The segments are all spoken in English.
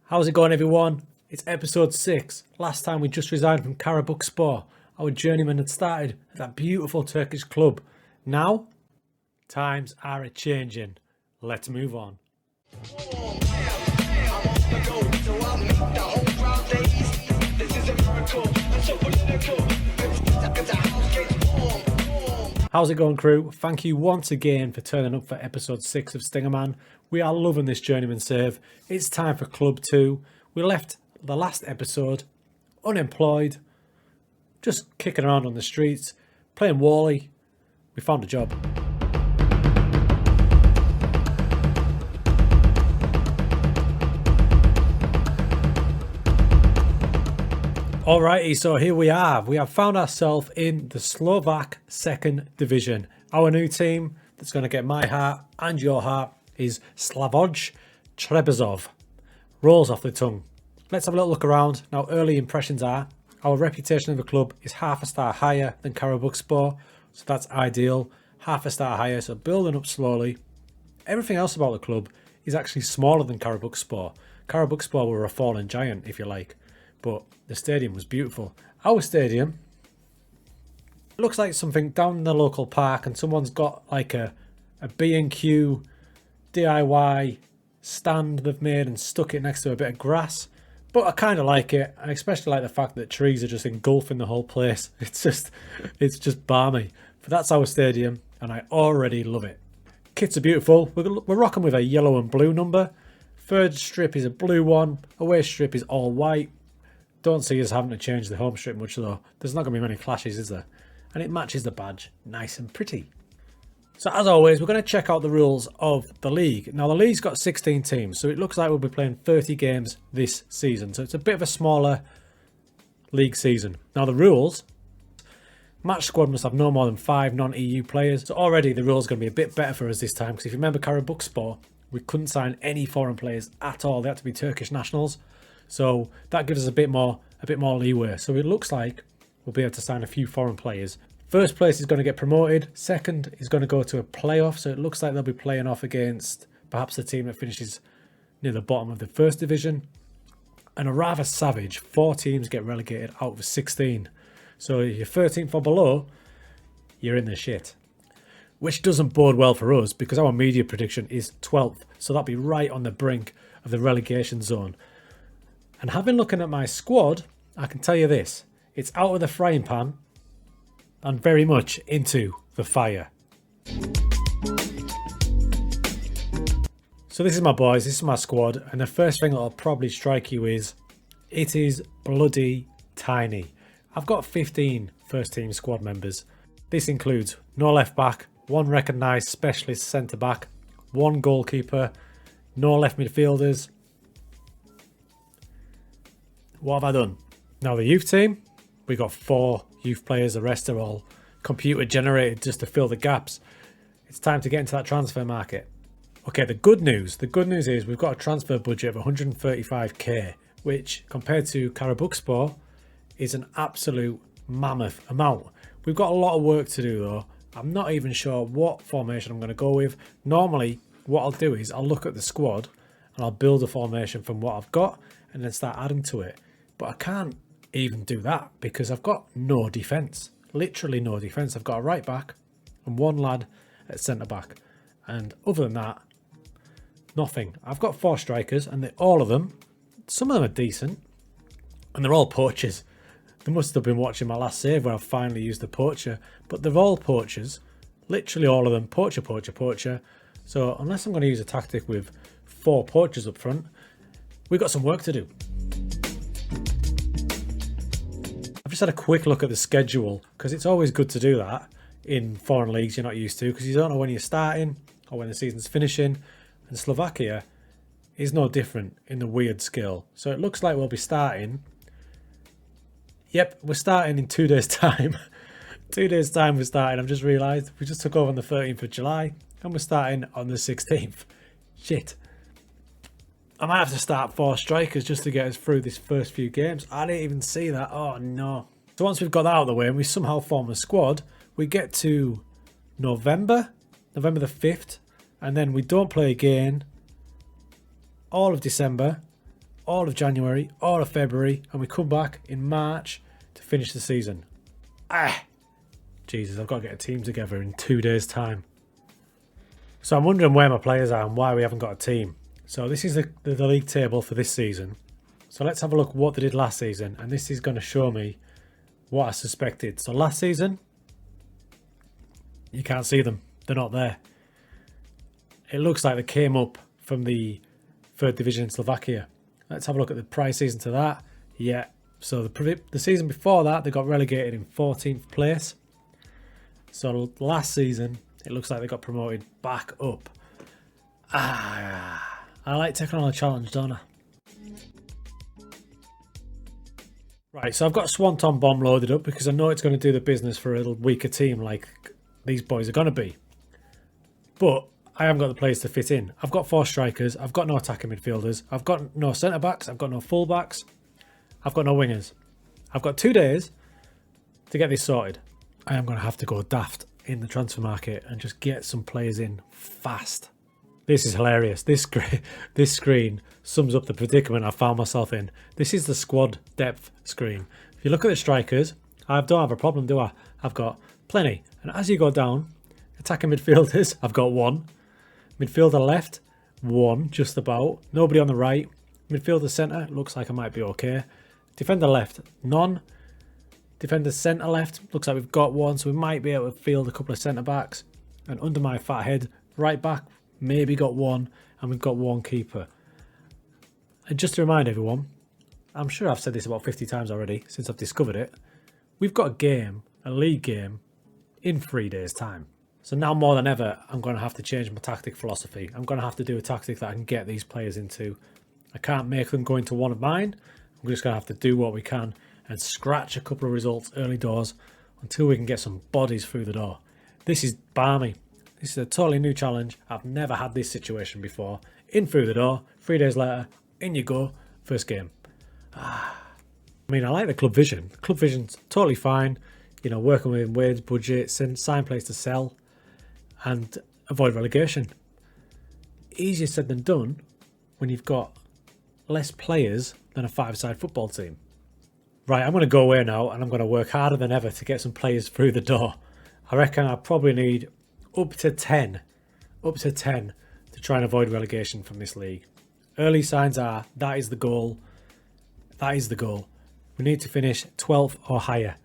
How's it going, everyone? It's episode 6. Last time we just resigned from Karabukspor. Our Journeyman had started at that beautiful Turkish club. Now, times are a-changing. Let's move on. How's it going, crew? Thank you once again for turning up for episode 6 of Stingerman. We are loving this Journeyman save. It's time for Club 2. We left the last episode unemployed, just kicking around on the streets, playing Wally. We found a job. Alrighty, so here we are. We have found ourselves in the Slovak 2nd Division. Our new team that's going to get my heart and your heart is Slavoj Trebezov. Rolls off the tongue. Let's have a little look around. Now, early impressions are our reputation of the club is half a star higher than Karabukspor, so that's ideal. Half a star higher, so building up slowly. Everything else about the club is actually smaller than Karabukspor. Karabukspor were a fallen giant, if you like, but the stadium was beautiful. Our stadium looks like something down in the local park, and someone's got like a B&Q DIY stand they've made and stuck it next to a bit of grass. But I kind of like it. I especially like the fact that trees are just engulfing the whole place. It's just balmy. But that's our stadium, and I already love it. Kits are beautiful. We're rocking with a yellow and blue number. Third strip is a blue one. Away strip is all white. Don't see us having to change the home strip much though. There's not going to be many clashes, is there? And it matches the badge. Nice and pretty. So as always, we're going to check out the rules of the league. Now the league's got 16 teams, so it looks like we'll be playing 30 games this season. So it's a bit of a smaller league season. Now the rules, match squad must have no more than 5 non-EU players. So already the rules are going to be a bit better for us this time, because if you remember Karabukspor, we couldn't sign any foreign players at all. They had to be Turkish nationals. So that gives us a bit more leeway. So it looks like we'll be able to sign a few foreign players. First place is going to get promoted. Second is going to go to a playoff. So it looks like they'll be playing off against perhaps the team that finishes near the bottom of the first division. And a rather savage 4 teams get relegated out of 16. So if you're 13th or below, you're in the shit. Which doesn't bode well for us because our media prediction is 12th. So that'll be right on the brink of the relegation zone. And having looking at my squad, I can tell you this. It's out of the frying pan and very much into the fire. So this is my boys, this is my squad, and the first thing that'll probably strike you is it is bloody tiny. I've got 15 first team squad members. This includes no left back, 1 recognised specialist centre back, 1 goalkeeper, no left midfielders. What have I done? Now the youth team, we got 4 youth players. The rest are all computer generated just to fill the gaps. It's time to get into that transfer market. Okay, the good news is we've got a transfer budget of 135k, which compared to Karabukspor is an absolute mammoth amount. We've got a lot of work to do though. I'm not even sure what formation I'm going to go with. Normally what I'll do is I'll look at the squad and I'll build a formation from what I've got and then start adding to it. But I can't even do that because I've got no defence. Literally no defence. I've got a right back and 1 lad at centre back. And other than that, nothing. I've got 4 strikers and all of them, some of them are decent. And they're all poachers. They must have been watching my last save where I finally used the poacher. But they're all poachers. Literally all of them. Poacher, poacher, poacher. So unless I'm going to use a tactic with 4 poachers up front, we've got some work to do. I've just had a quick look at the schedule because it's always good to do that in foreign leagues you're not used to because you don't know when you're starting or when the season's finishing. And Slovakia is no different in the weird skill. So it looks like we'll be starting. Yep, we're starting in 2 days' time. 2 days' time we're starting. I've just realised we just took over on the 13th of July and we're starting on the 16th. Shit. I might have to start 4 strikers just to get us through this first few games. I didn't even see that. Oh no. So once we've got that out of the way and we somehow form a squad, we get to November the 5th, and then we don't play again all of December, all of January, all of February, and we come back in March to finish the season. Jesus, I've got to get a team together in 2 days' time. So I'm wondering where my players are and why we haven't got a team. So this is the league table for this season. So let's have a look what they did last season, and this is going to show me what I suspected. So last season, you can't see them. They're not there. It looks like they came up from the 3rd division in Slovakia. Let's have a look at the prior season to that. Yeah, so the season before that, they got relegated in 14th place. So last season, it looks like they got promoted back up. I like taking on a challenge, don't I? Right, so I've got Swanton Bomb loaded up because I know it's going to do the business for a little weaker team like these boys are going to be. But I haven't got the players to fit in. I've got 4 strikers. I've got no attacking midfielders. I've got no centre-backs. I've got no full-backs. I've got no wingers. I've got 2 days to get this sorted. I am going to have to go daft in the transfer market and just get some players in fast. This is hilarious. This screen sums up the predicament I found myself in. This is the squad depth screen. If you look at the strikers, I don't have a problem, do I? I've got plenty. And as you go down, attacking midfielders, I've got 1. Midfielder left, 1, just about. Nobody on the right. Midfielder centre, looks like I might be okay. Defender left, none. Defender centre left, looks like we've got 1, so we might be able to field a couple of centre backs. And under my fat head, right back, maybe got 1, and we've got 1 keeper. And just to remind everyone, I'm sure I've said this about 50 times already since I've discovered it. We've got a game, a league game, in 3 days' time. So now more than ever, I'm going to have to change my tactic philosophy. I'm going to have to do a tactic that I can get these players into. I can't make them go into one of mine. I'm just going to have to do what we can and scratch a couple of results early doors until we can get some bodies through the door. This is balmy. This is a totally new challenge. I've never had this situation before. In through the door, 3 days later, in you go, first game. I mean, I like the club vision. The club vision's totally fine. You know, working within wage budgets and sign players to sell and avoid relegation. Easier said than done when you've got less players than a 5-side football team. Right, I'm going to go away now and I'm going to work harder than ever to get some players through the door. I reckon I probably need up to 10 to try and avoid relegation from this league. Early signs are that is the goal. That is the goal. We need to finish 12th or higher.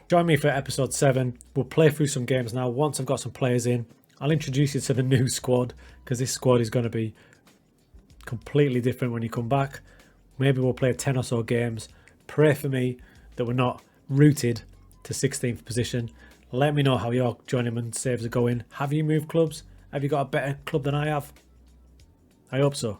Join me for episode 7. We'll play through some games now. Once I've got some players in, I'll introduce you to the new squad because this squad is going to be completely different when you come back. Maybe we'll play 10 or so games. Pray for me that we're not rooted to 16th position. Let me know how your Journeyman saves are going. Have you moved clubs? Have you got a better club than I have? I hope so.